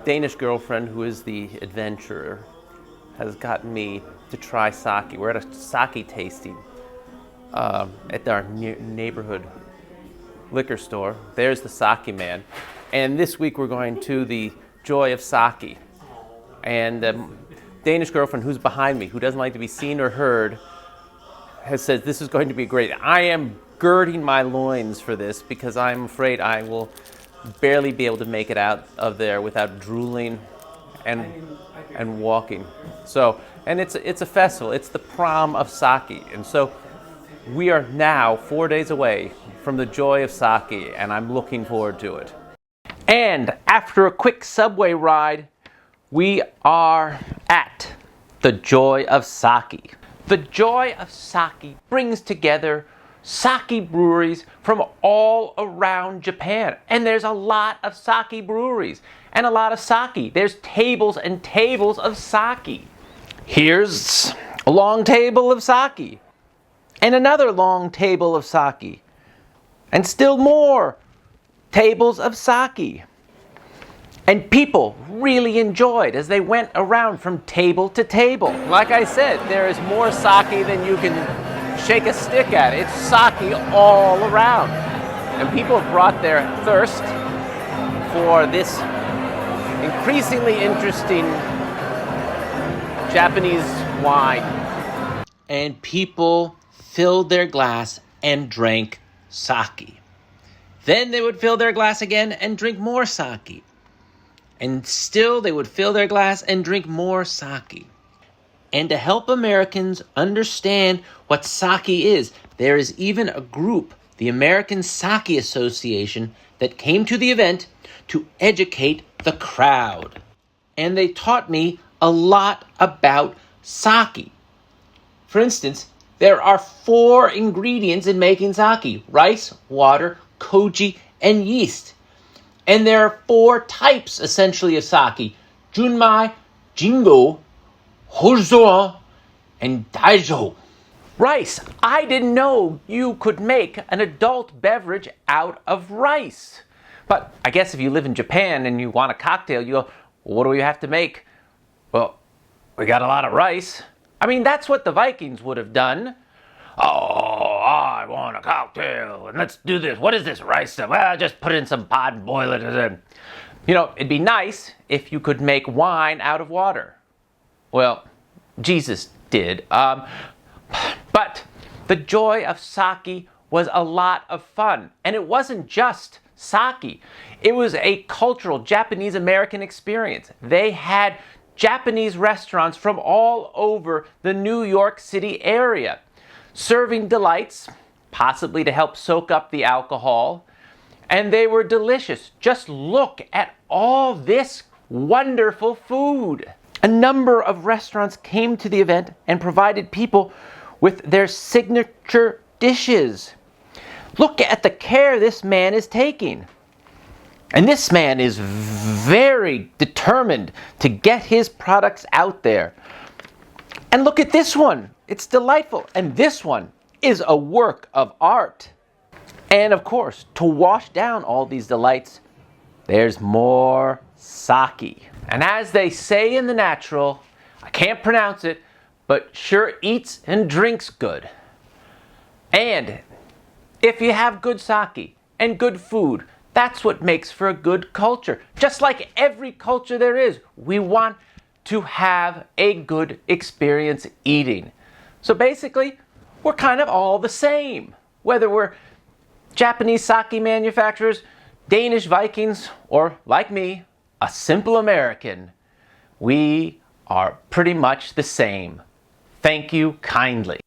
Danish girlfriend, who is the adventurer, has gotten me to try sake. We're at a sake tasting at our neighborhood liquor store. There's the sake man. And this week we're going to the Joy of Sake. And Danish girlfriend, who's behind me, who doesn't like to be seen or heard, has said this is going to be great. I am girding my loins for this because I'm afraid I will barely be able to make it out of there without drooling and walking. So, and it's a festival. It's the prom of sake. And so we are now 4 days away from the Joy of Sake, and I'm looking forward to it. And after a quick subway ride, we are at the Joy of Sake. The Joy of Sake brings together sake breweries from all around Japan. And there's a lot of sake breweries and a lot of sake. There's tables and tables of sake. Here's a long table of sake. And another long table of sake. And still more tables of sake. And people really enjoyed as they went around from table to table. Like I said, there is more sake than you can shake a stick at. It's sake all around. And people have brought their thirst for this increasingly interesting Japanese wine. And people filled their glass and drank sake. Then they would fill their glass again and drink more sake. And still they would fill their glass and drink more sake. And to help Americans understand what sake is, there is even a group, the American Sake Association, that came to the event to educate the crowd. And they taught me a lot about sake. For instance, there are 4 ingredients in making sake: rice, water, koji, and yeast. And there are 4 types, essentially, of sake: junmai, jingo, hozo, and daijo. Rice. I didn't know you could make an adult beverage out of rice. But I guess if you live in Japan and you want a cocktail, you go, what do we have to make? Well, we got a lot of rice. I mean, that's what the Vikings would have done. Oh, I want a cocktail, and let's do this. What is this rice stuff? Well, just put it in some pot and boil it. You know, it'd be nice if you could make wine out of water. Well, Jesus did. But the Joy of Sake was a lot of fun. And it wasn't just sake. It was a cultural Japanese-American experience. They had Japanese restaurants from all over the New York City area, serving delights, possibly to help soak up the alcohol. And they were delicious. Just look at all this wonderful food. A number of restaurants came to the event and provided people with their signature dishes. Look at the care this man is taking. And this man is very determined to get his products out there. And look at this one. It's delightful. And this one is a work of art. And of course, to wash down all these delights, there's more sake. And as they say in the natural, I can't pronounce it, but sure eats and drinks good. And if you have good sake and good food, that's what makes for a good culture. Just like every culture there is, we want to have a good experience eating. So basically, we're kind of all the same. Whether we're Japanese sake manufacturers, Danish Vikings, or like me, a simple American, we are pretty much the same. Thank you kindly.